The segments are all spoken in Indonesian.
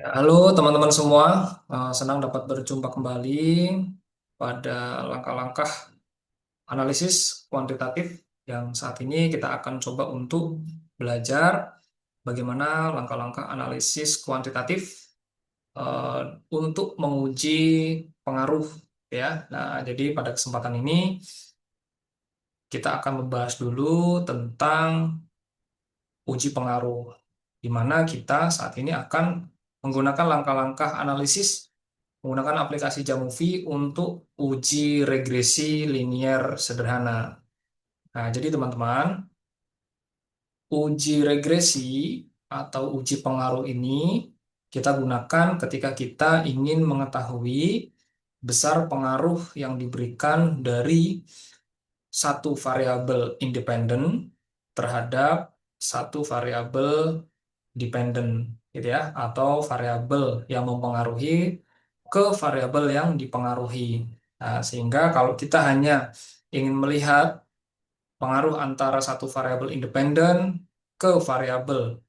Ya, halo teman-teman semua. Senang dapat berjumpa kembali pada langkah-langkah analisis kuantitatif yang saat ini kita akan coba untuk belajar bagaimana langkah-langkah analisis kuantitatif eh, untuk menguji pengaruh ya. Nah, jadi pada kesempatan ini kita akan membahas dulu tentang uji pengaruh, di mana kita saat ini akan menggunakan langkah-langkah analisis menggunakan aplikasi Jamovi untuk uji regresi linier sederhana. Nah, jadi teman-teman, uji regresi atau uji pengaruh ini kita gunakan ketika kita ingin mengetahui besar pengaruh yang diberikan dari satu variabel independen terhadap satu variabel dependen, gitu ya, atau variabel yang mempengaruhi ke variabel yang dipengaruhi. Nah, sehingga kalau kita hanya ingin melihat pengaruh antara satu variabel independen ke variabel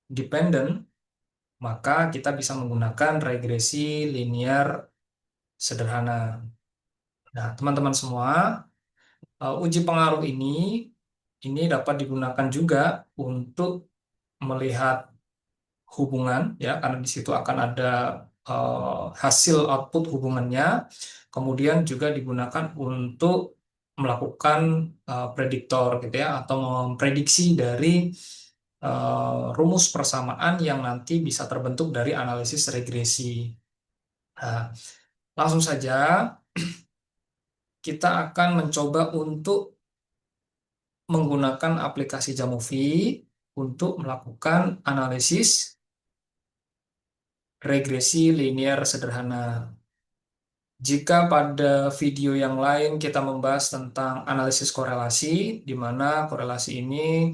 dependen, maka kita bisa menggunakan regresi linier sederhana. Nah, teman-teman semua, uji pengaruh ini dapat digunakan juga untuk melihat hubungan ya, karena di situ akan ada hasil output hubungannya. Kemudian juga digunakan untuk melakukan prediktor gitu ya, atau memprediksi dari rumus persamaan yang nanti bisa terbentuk dari analisis regresi. Nah, langsung saja kita akan mencoba untuk menggunakan aplikasi Jamovi untuk melakukan analisis regresi linier sederhana. Jika pada video yang lain kita membahas tentang analisis korelasi, di mana korelasi ini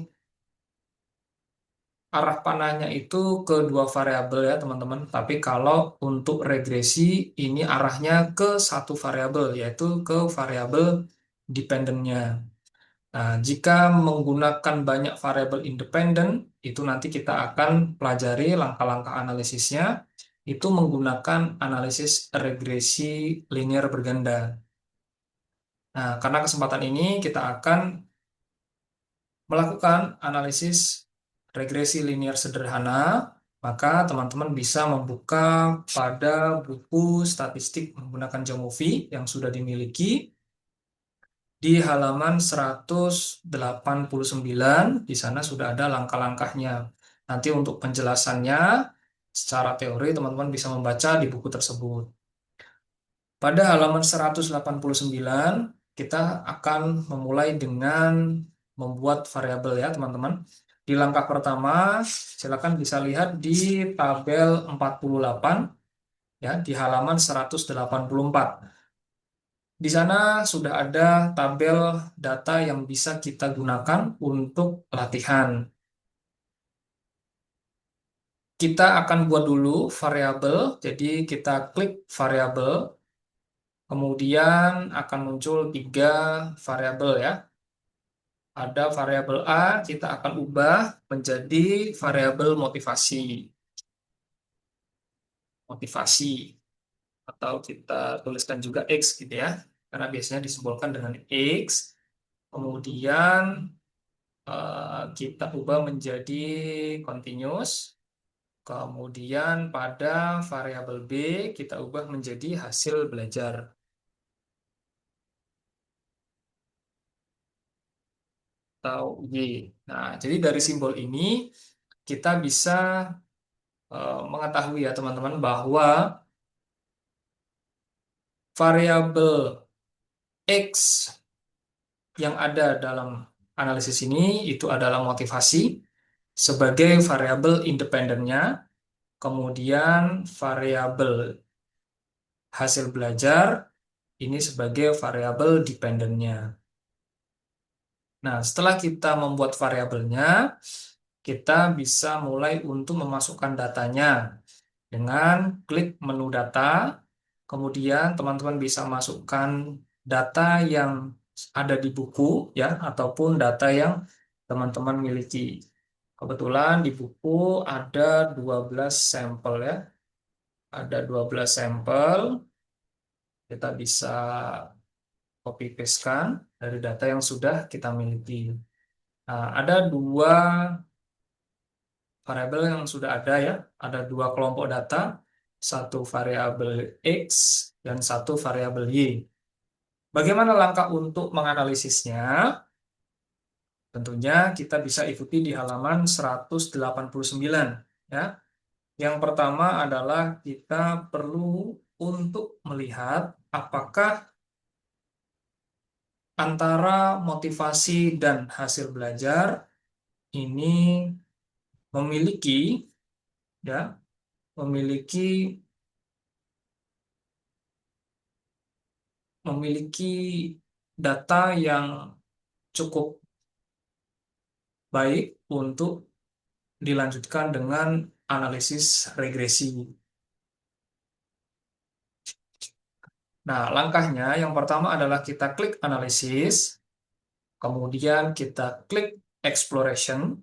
arah panahnya itu ke dua variabel ya teman-teman. Tapi kalau untuk regresi ini arahnya ke satu variabel, yaitu ke variabel dependennya. Nah, jika menggunakan banyak variabel independen, itu nanti kita akan pelajari langkah-langkah analisisnya, itu menggunakan analisis regresi linear berganda. Nah, karena kesempatan ini kita akan melakukan analisis regresi linear sederhana, maka teman-teman bisa membuka pada buku statistik menggunakan Jamovi yang sudah dimiliki di halaman 189. Di sana sudah ada langkah-langkahnya. Nanti untuk penjelasannya secara teori teman-teman bisa membaca di buku tersebut. Pada halaman 189, kita akan memulai dengan membuat variabel ya, teman-teman. Di langkah pertama, silakan bisa lihat di tabel 48 ya, di halaman 184. Di sana sudah ada tabel data yang bisa kita gunakan untuk latihan. Kita akan buat dulu variabel, jadi kita klik variabel, kemudian akan muncul tiga variabel ya. Ada variabel A, kita akan ubah menjadi variabel motivasi. Motivasi, atau kita tuliskan juga X gitu ya, karena biasanya disimbolkan dengan X. Kemudian kita ubah menjadi continuous. Kemudian pada variabel B, kita ubah menjadi hasil belajar. Atau Y. Nah, jadi dari simbol ini kita bisa mengetahui ya teman-teman bahwa variabel X yang ada dalam analisis ini itu adalah motivasi sebagai variabel independennya, kemudian variabel hasil belajar ini sebagai variabel dependennya. Nah, setelah kita membuat variabelnya, kita bisa mulai untuk memasukkan datanya dengan klik menu data. Kemudian teman-teman bisa masukkan data yang ada di buku ya, ataupun data yang teman-teman miliki. Kebetulan di buku ada 12 sampel ya. Ada 12 sampel, kita bisa copy paste-kan dari data yang sudah kita miliki. Nah, ada dua variabel yang sudah ada ya. Ada dua kelompok data, satu variabel X dan satu variabel Y. Bagaimana langkah untuk menganalisisnya? Tentunya kita bisa ikuti di halaman 189 ya. Yang pertama adalah kita perlu untuk melihat apakah antara motivasi dan hasil belajar ini memiliki ya memiliki memiliki data yang cukup baik untuk dilanjutkan dengan analisis regresi. Nah, langkahnya yang pertama adalah kita klik analisis, kemudian kita klik exploration,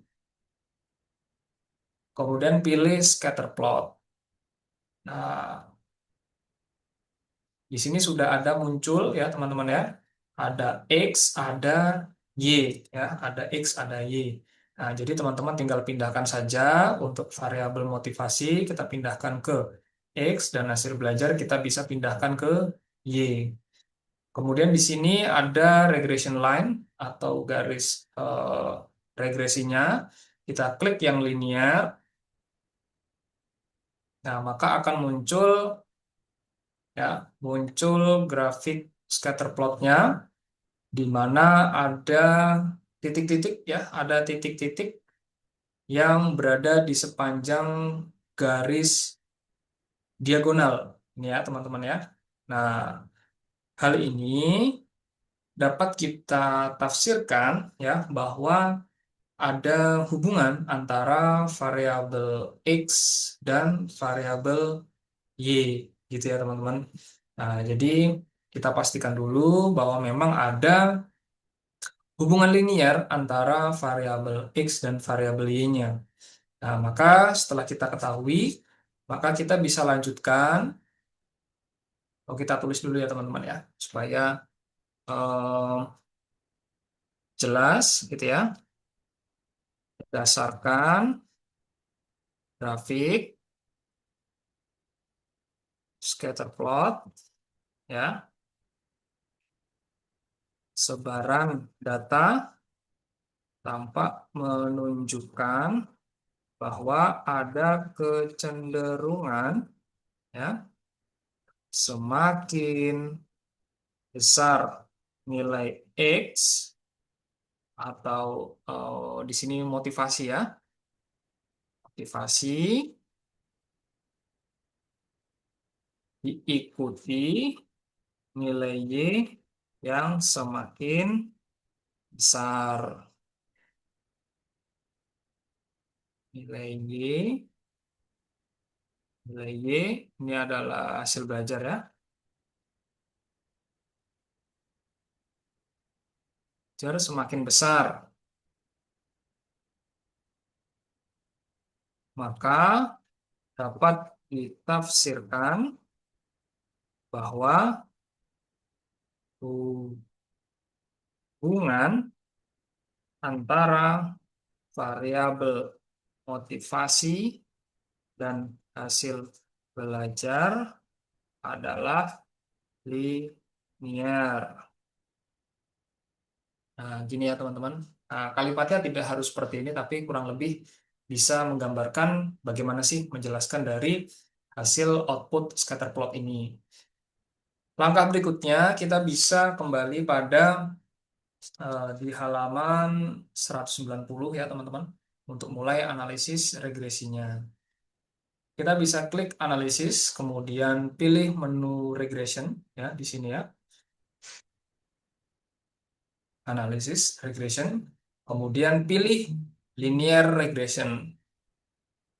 kemudian pilih scatter plot. Nah, di sini sudah ada muncul ya teman-teman ya. Ada X, ada Y ya, ada X, ada Y. Nah, jadi teman-teman tinggal pindahkan saja untuk variabel motivasi kita pindahkan ke X dan hasil belajar kita bisa pindahkan ke Y. Kemudian di sini ada regression line atau garis regresinya. Kita klik yang linear. Nah, maka akan ya muncul grafik scatter plotnya di mana ada titik-titik ya, ada titik-titik yang berada di sepanjang garis diagonal. Ini ya, teman-teman ya. Nah, hal ini dapat kita tafsirkan ya bahwa ada hubungan antara variabel X dan variabel Y gitu ya teman-teman. Nah, jadi kita pastikan dulu bahwa memang ada hubungan linier antara variabel X dan variabel Y-nya. Nah, maka setelah kita ketahui, maka kita bisa lanjutkan. Oh, kita tulis dulu ya teman-teman ya, supaya eh, jelas gitu ya. Berdasarkan grafik scatter plot ya, sebaran data tampak menunjukkan bahwa ada kecenderungan ya semakin besar nilai X atau di sini motivasi ya, motivasi diikuti nilai Y yang semakin besar. Nilai Y, nilai Y ini adalah hasil belajar ya. Belajar semakin besar, maka dapat ditafsirkan bahwa hubungan antara variabel motivasi dan hasil belajar adalah linear. Nah, gini ya teman-teman. Nah, kalimatnya tidak harus seperti ini, tapi kurang lebih bisa menggambarkan bagaimana sih menjelaskan dari hasil output scatter plot ini. Langkah berikutnya kita bisa kembali pada di halaman 190 ya teman-teman untuk mulai analisis regresinya. Kita bisa klik analisis, kemudian pilih menu regression ya di sini ya. Analisis regression, kemudian pilih linear regression.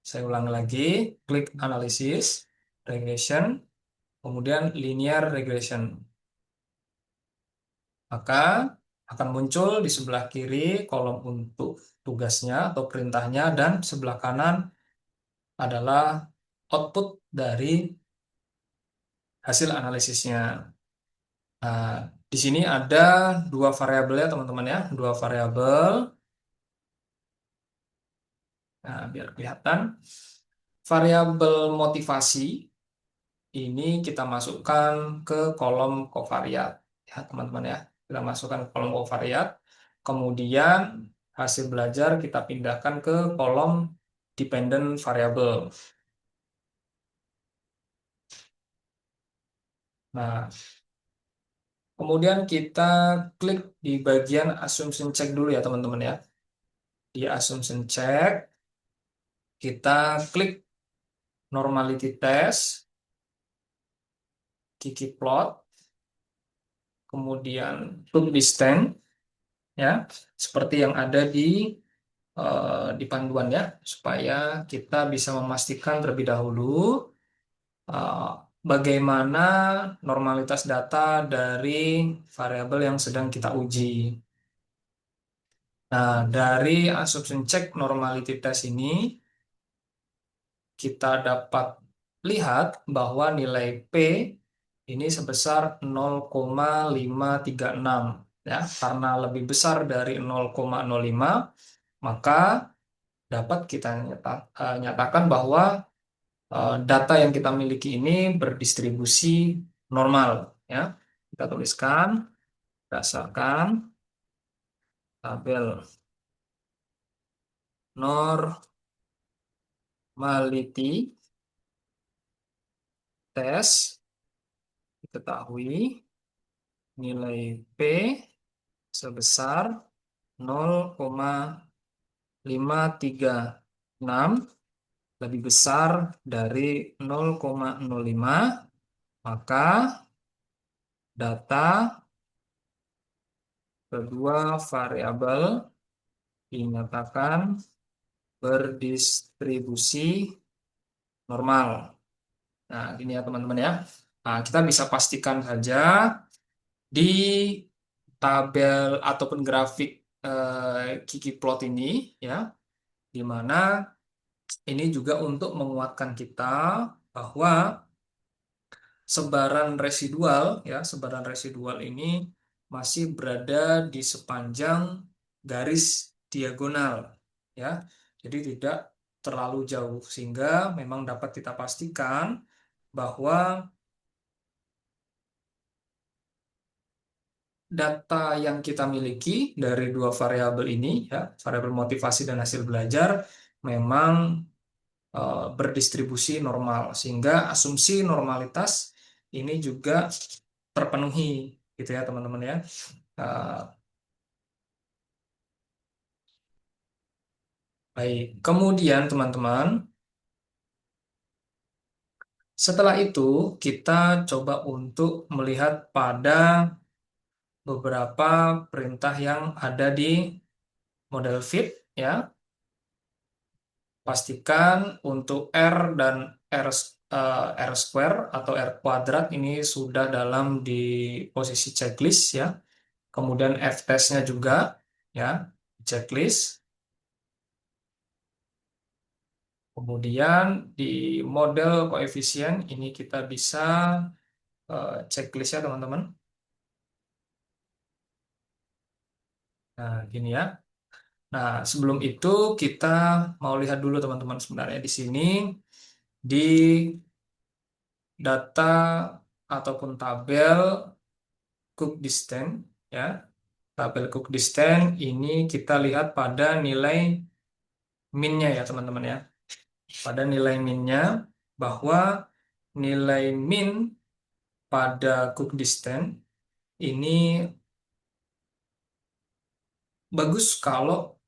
Saya ulang lagi, klik analisis regression, kemudian linear regression. Maka akan muncul di sebelah kiri kolom untuk tugasnya atau perintahnya, dan sebelah kanan adalah output dari hasil analisisnya. Nah, di sini ada dua variabel ya teman-teman ya, dua variabel. Nah, biar kelihatan. Variabel motivasi ini kita masukkan ke kolom covariat ya teman-teman ya. Kita masukkan ke kolom covariat. Kemudian hasil belajar kita pindahkan ke kolom dependent variable. Nah, kemudian kita klik di bagian assumption check dulu ya teman-teman ya. Di assumption check kita klik normality test, ggplot, kemudian loop distance ya, seperti yang ada di panduan ya, supaya kita bisa memastikan terlebih dahulu eh, bagaimana normalitas data dari variabel yang sedang kita uji. Nah, dari assumption check normality test ini kita dapat lihat bahwa nilai P ini sebesar 0,536 ya. Karena lebih besar dari 0,05, maka dapat kita nyatakan bahwa data yang kita miliki ini berdistribusi normal ya. Kita tuliskan berdasarkan tabel normality test, diketahui nilai P sebesar 0,536 lebih besar dari 0,05, maka data kedua variabel dinyatakan berdistribusi normal. Nah, ini ya teman-teman ya. Nah, kita bisa pastikan saja di tabel ataupun grafik ggplot ini ya, di mana ini juga untuk menguatkan kita bahwa sebaran residual ya, sebaran residual ini masih berada di sepanjang garis diagonal ya. Jadi tidak terlalu jauh, sehingga memang dapat kita pastikan bahwa data yang kita miliki dari dua variabel ini ya, variabel motivasi dan hasil belajar, memang berdistribusi normal, sehingga asumsi normalitas ini juga terpenuhi gitu ya teman-teman ya. Eh, Baik, kemudian teman-teman, setelah itu kita coba untuk melihat pada beberapa perintah yang ada di model fit ya. Pastikan untuk R dan R square atau R kuadrat ini sudah dalam di posisi checklist ya. Kemudian F-test-nya juga ya, checklist. Kemudian di model koefisien ini kita bisa checklist ya teman-teman. Nah, gini ya. Nah, sebelum itu kita mau lihat dulu teman-teman, sebenarnya di sini di data ataupun tabel cook distance ya. Tabel cook distance ini kita lihat pada nilai min-nya ya teman-teman ya. Pada nilai min-nya, bahwa nilai min pada cook distance ini bagus kalau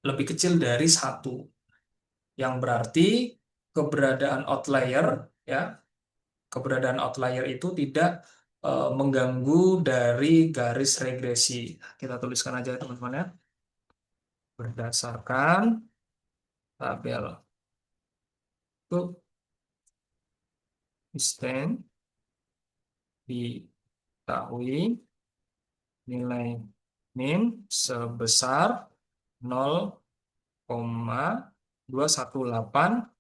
lebih kecil dari satu, yang berarti keberadaan outlier ya, keberadaan outlier itu tidak mengganggu dari garis regresi. Kita tuliskan aja teman-teman ya, berdasarkan tabel cook distance diketahui nilai min sebesar 0,218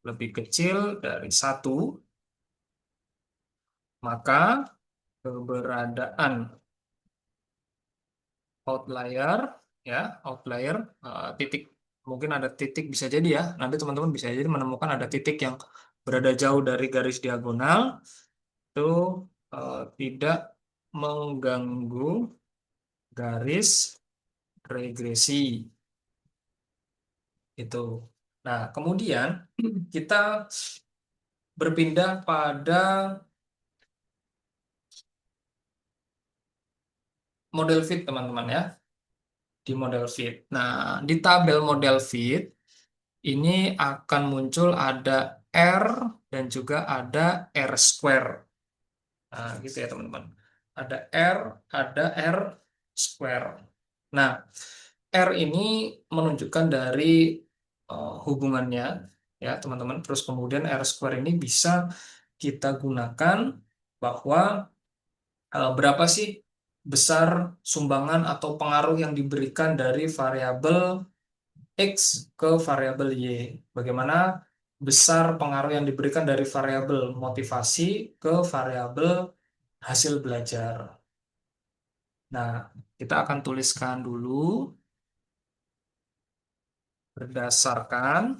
lebih kecil dari 1, maka keberadaan outlier, ya, outlier, titik, mungkin ada titik, bisa jadi ya, nanti teman-teman bisa jadi menemukan ada titik yang berada jauh dari garis diagonal, itu tidak mengganggu garis regresi itu. Nah, kemudian kita berpindah pada model fit, teman-teman ya, di model fit. Nah, di tabel model fit ini akan muncul ada R dan juga ada R square. Nah, gitu ya teman-teman. Ada R, ada R square. Nah, R ini menunjukkan dari hubungannya ya teman-teman. Terus kemudian R square ini bisa kita gunakan bahwa berapa sih besar sumbangan atau pengaruh yang diberikan dari variabel X ke variabel Y. Bagaimana besar pengaruh yang diberikan dari variabel motivasi ke variabel hasil belajar. Nah, kita akan tuliskan dulu berdasarkan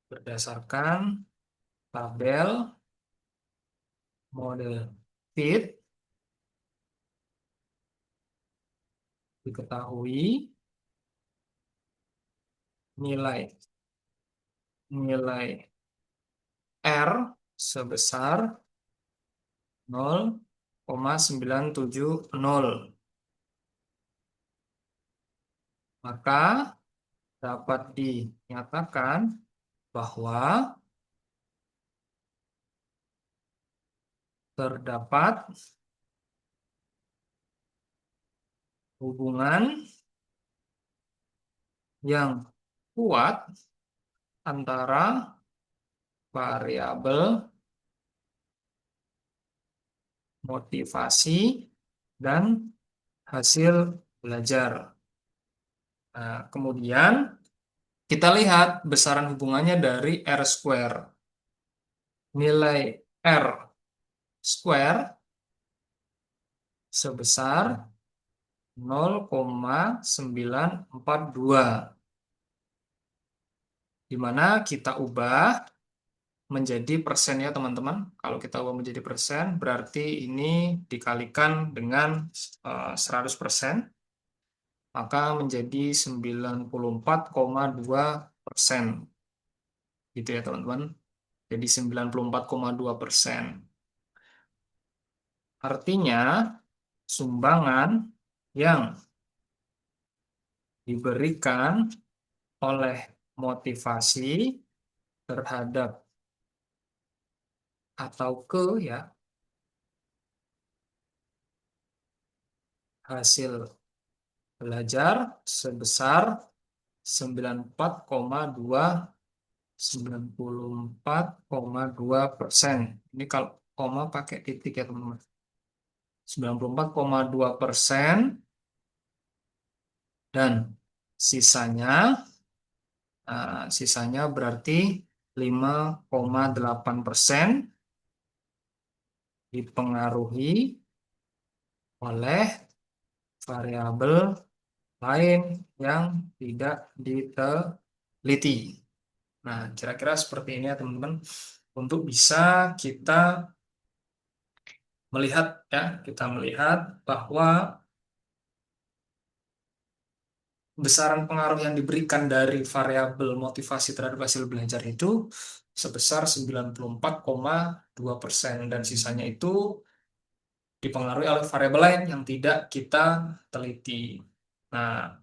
berdasarkan tabel model fit diketahui nilai nilai R sebesar 0,970. Maka dapat dinyatakan bahwa terdapat hubungan yang kuat antara variabel motivasi dan hasil belajar. Nah, kemudian kita lihat besaran hubungannya dari R square. Nilai R square sebesar 0,942, di mana kita ubah menjadi persen ya teman-teman. Kalau kita ubah menjadi persen, berarti ini dikalikan dengan 100%, maka menjadi 94,2%. Gitu ya teman-teman. Jadi 94,2%. Artinya, sumbangan yang diberikan oleh motivasi terhadap atau ke ya hasil belajar sebesar 94,2%. Ini kalau koma pakai titik ya teman-teman. 94,2% dan sisanya sisanya berarti 5,8% dipengaruhi oleh variabel lain yang tidak diteliti. Nah, kira-kira seperti ini ya teman-teman. Untuk bisa kita melihat ya, kita melihat bahwa besaran pengaruh yang diberikan dari variabel motivasi terhadap hasil belajar itu sebesar 94,2% dan sisanya itu dipengaruhi oleh variabel lain yang tidak kita teliti. Nah,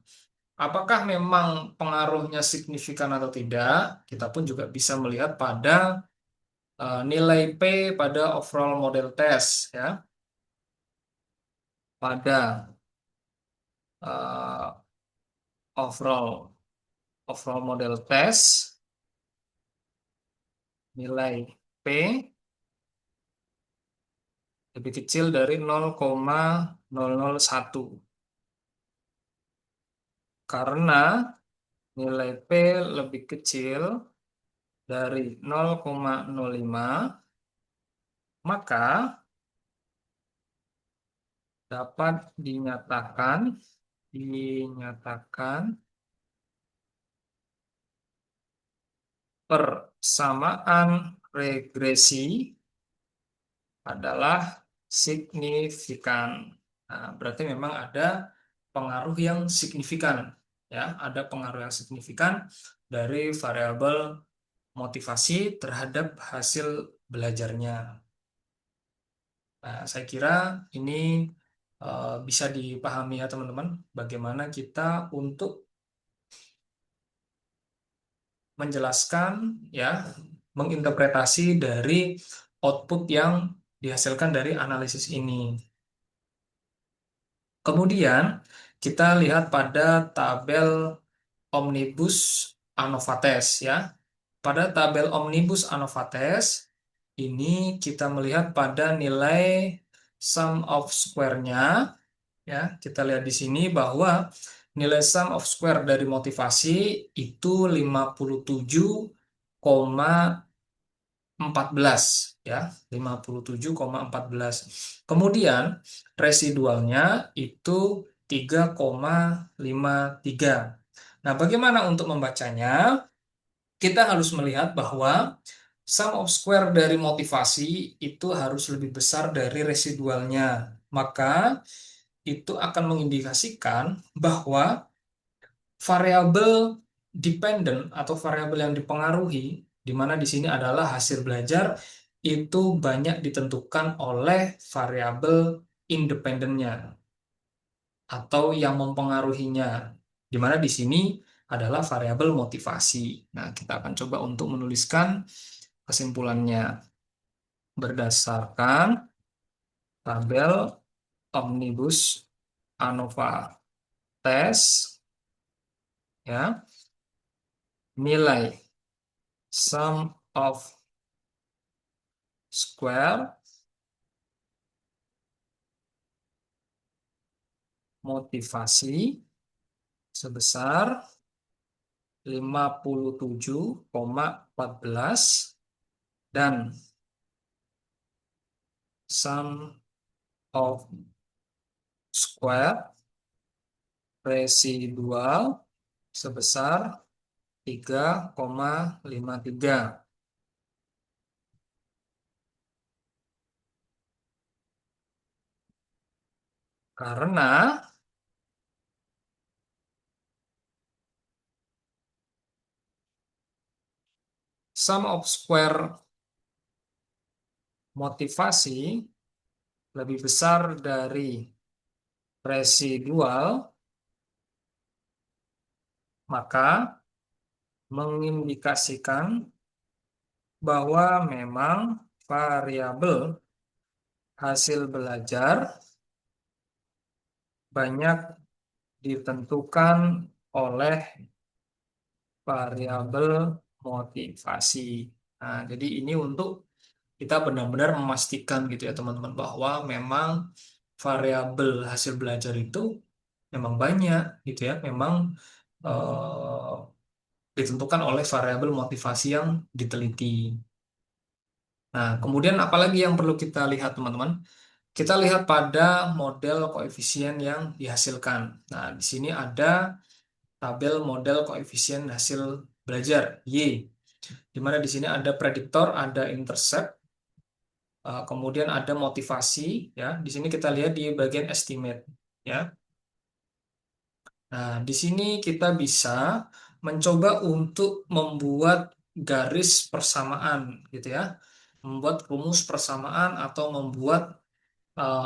apakah memang pengaruhnya signifikan atau tidak? Kita pun juga bisa melihat pada nilai P pada overall model test ya. Pada uh, overall model test nilai P lebih kecil dari 0,001. Karena nilai P lebih kecil dari 0,05, maka dapat dinyatakan persamaan regresi adalah signifikan. Nah, berarti memang ada pengaruh yang signifikan, ya, ada pengaruh yang signifikan dari variabel motivasi terhadap hasil belajarnya. Nah, saya kira ini bisa dipahami ya teman-teman, bagaimana kita untuk menjelaskan, ya, menginterpretasi dari output yang dihasilkan dari analisis ini. Kemudian kita lihat pada tabel Omnibus ANOVA Test, ya. Pada tabel Omnibus ANOVA Test ini kita melihat pada nilai sum of square-nya, ya. Kita lihat di sini bahwa nilai sum of square dari motivasi itu 57,14, ya, 57,14. Kemudian residualnya itu 3,53. Nah, bagaimana untuk membacanya? Kita harus melihat bahwa sum of square dari motivasi itu harus lebih besar dari residualnya. Maka itu akan mengindikasikan bahwa variabel dependent atau variabel yang dipengaruhi, di mana di sini adalah hasil belajar, itu banyak ditentukan oleh variabel independennya atau yang mempengaruhinya, di mana di sini adalah variabel motivasi. Nah, kita akan coba untuk menuliskan kesimpulannya berdasarkan tabel Omnibus ANOVA Test, ya, nilai sum of square motivasi sebesar 57,14 dan sum of square residual sebesar 3,53. Karena sum of square motivasi lebih besar dari residual, maka mengindikasikan bahwa memang variabel hasil belajar banyak ditentukan oleh variabel motivasi. Nah, jadi ini untuk kita benar-benar memastikan gitu ya teman-teman, bahwa memang variabel hasil belajar itu memang banyak gitu ya, memang eh, ditentukan oleh variabel motivasi yang diteliti. Nah, kemudian apalagi yang perlu kita lihat teman-teman? Kita lihat pada model koefisien yang dihasilkan. Nah, di sini ada tabel model koefisien hasil belajar Y, di mana di sini ada prediktor, ada intercept, kemudian ada motivasi, ya. Di sini kita lihat di bagian estimate, ya. Nah, di sini kita bisa mencoba untuk membuat garis persamaan, gitu ya, membuat rumus persamaan atau membuat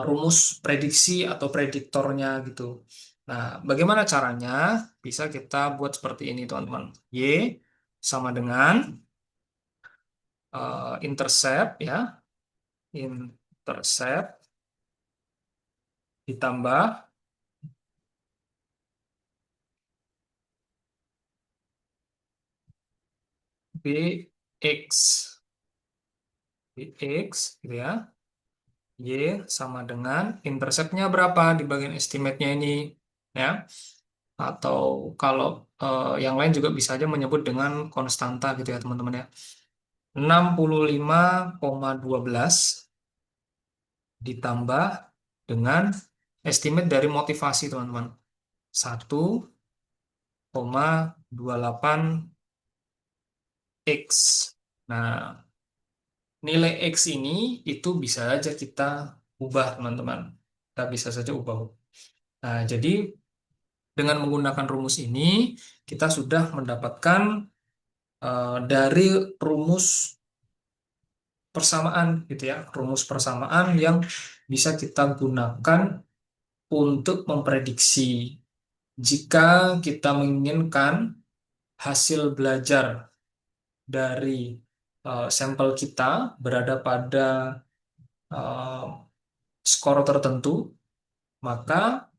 rumus prediksi atau prediktornya gitu. Nah, bagaimana caranya? Bisa kita buat seperti ini, teman-teman. Y sama dengan intercept, ya, intercept ditambah bx, bx, gitu ya, Y sama dengan interceptnya berapa di bagian estimate-nya ini, ya. Atau kalau yang lain juga bisa aja menyebut dengan konstanta gitu ya teman-teman ya. 65,12 ditambah dengan estimate dari motivasi teman-teman. 1,28 X. Nah, nilai X ini itu bisa aja kita ubah teman-teman. Kita bisa saja ubah. Nah, jadi dengan menggunakan rumus ini kita sudah mendapatkan dari rumus persamaan gitu ya, rumus persamaan yang bisa kita gunakan untuk memprediksi jika kita menginginkan hasil belajar dari sampel kita berada pada eh, skor tertentu, maka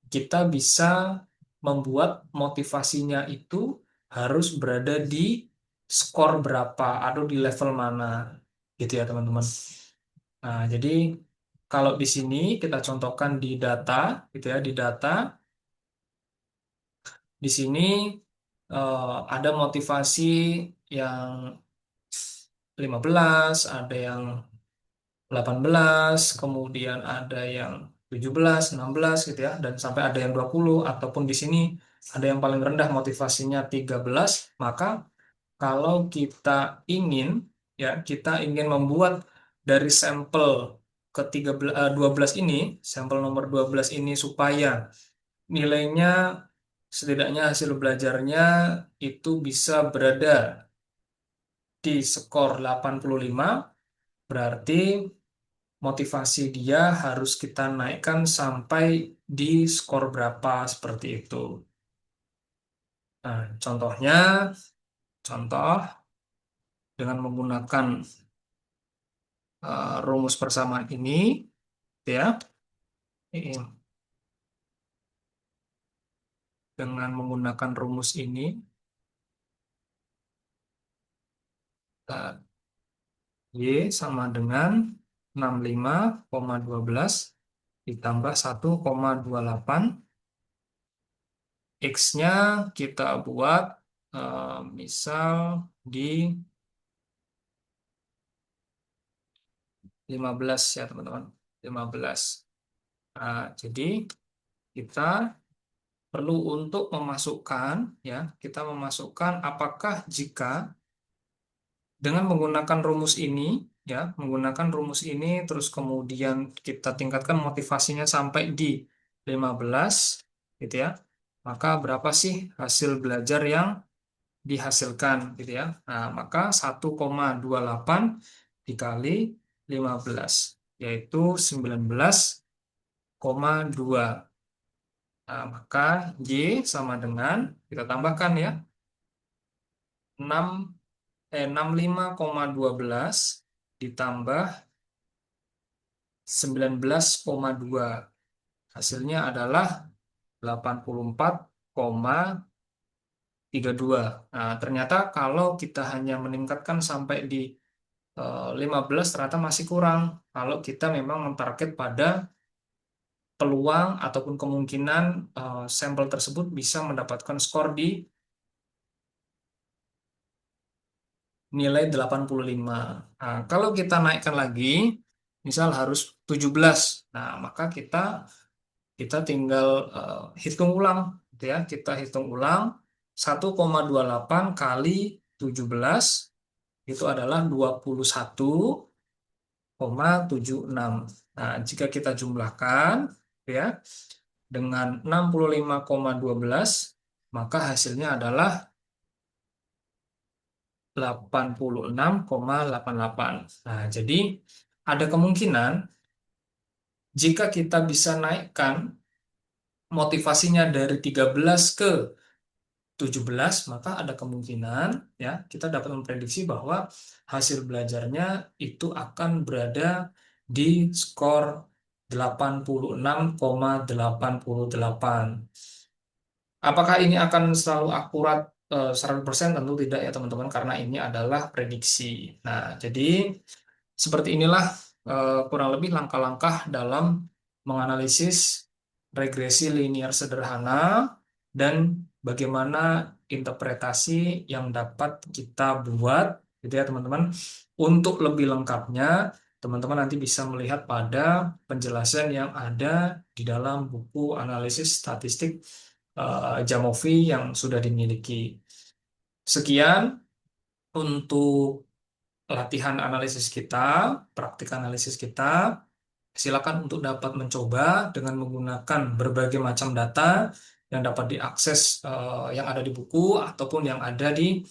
kita bisa membuat motivasinya itu harus berada di skor berapa atau di level mana gitu ya teman-teman. Nah, jadi kalau di sini kita contohkan di data gitu ya, di data di sini ada motivasi yang 15, ada yang 18, kemudian ada yang 17, 16 gitu ya, dan sampai ada yang 20, ataupun di sini ada yang paling rendah motivasinya 13, maka kalau kita ingin ya, kita ingin membuat dari sampel ke 12 ini, sampel nomor 12 ini supaya nilainya setidaknya hasil belajarnya itu bisa berada di skor 85, berarti motivasi dia harus kita naikkan sampai di skor berapa seperti itu. Nah, contohnya, contoh dengan menggunakan rumus persamaan ini, ya, dengan menggunakan rumus ini, Y sama dengan 65,12 ditambah 1,28. X-nya kita buat misal di 15 ya teman-teman. 15. Nah, jadi kita perlu untuk memasukkan ya, kita memasukkan apakah jika dengan menggunakan rumus ini ya, menggunakan rumus ini terus kemudian kita tingkatkan motivasinya sampai di 15 gitu ya. Maka berapa sih hasil belajar yang dihasilkan gitu ya. Nah, maka 1,28 dikali 15 yaitu 19,2. Nah, maka Y sama dengan kita tambahkan ya 6 65,12 ditambah 19,2. Hasilnya adalah 84,32. Nah, ternyata kalau kita hanya meningkatkan sampai di 15 ternyata masih kurang. Kalau kita memang mentarget pada peluang ataupun kemungkinan sampel tersebut bisa mendapatkan skor di nilai 85. Nah, kalau kita naikkan lagi, misal harus 17. Nah, maka kita kita tinggal hitung ulang gitu ya. Kita hitung ulang 1,28 kali 17 itu adalah 21,76. Nah, jika kita jumlahkan ya dengan 65,12 maka hasilnya adalah 86,88. Nah, jadi ada kemungkinan jika kita bisa naikkan motivasinya dari 13 ke 17, maka ada kemungkinan ya kita dapat memprediksi bahwa hasil belajarnya itu akan berada di skor 86,88. Apakah ini akan selalu akurat 100%? Tentu tidak ya teman-teman, karena ini adalah prediksi. Nah, jadi seperti inilah kurang lebih langkah-langkah dalam menganalisis regresi linear sederhana dan bagaimana interpretasi yang dapat kita buat, gitu ya teman-teman. Untuk lebih lengkapnya, teman-teman nanti bisa melihat pada penjelasan yang ada di dalam buku analisis statistik Jamovi yang sudah dimiliki. Sekian untuk latihan analisis kita, praktik analisis kita. Silakan untuk dapat mencoba dengan menggunakan berbagai macam data yang dapat diakses, yang ada di buku ataupun yang ada di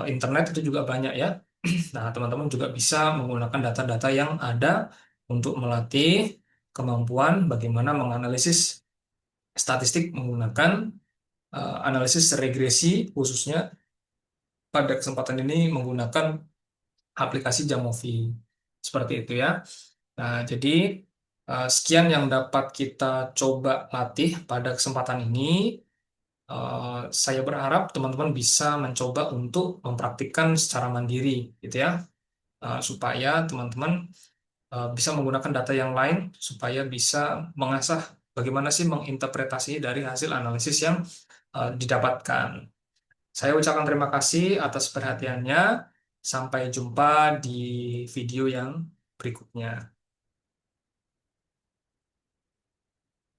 internet itu juga banyak ya. Nah, teman-teman juga bisa menggunakan data-data yang ada untuk melatih kemampuan bagaimana menganalisis statistik menggunakan analisis regresi, khususnya pada kesempatan ini menggunakan aplikasi Jamovi. Seperti itu ya. Nah, jadi sekian yang dapat kita coba latih pada kesempatan ini. Saya berharap teman-teman bisa mencoba untuk mempraktikkan secara mandiri, gitu ya, supaya teman-teman bisa menggunakan data yang lain, supaya bisa mengasah bagaimana sih menginterpretasi dari hasil analisis yang didapatkan. Saya ucapkan terima kasih atas perhatiannya. Sampai jumpa di video yang berikutnya.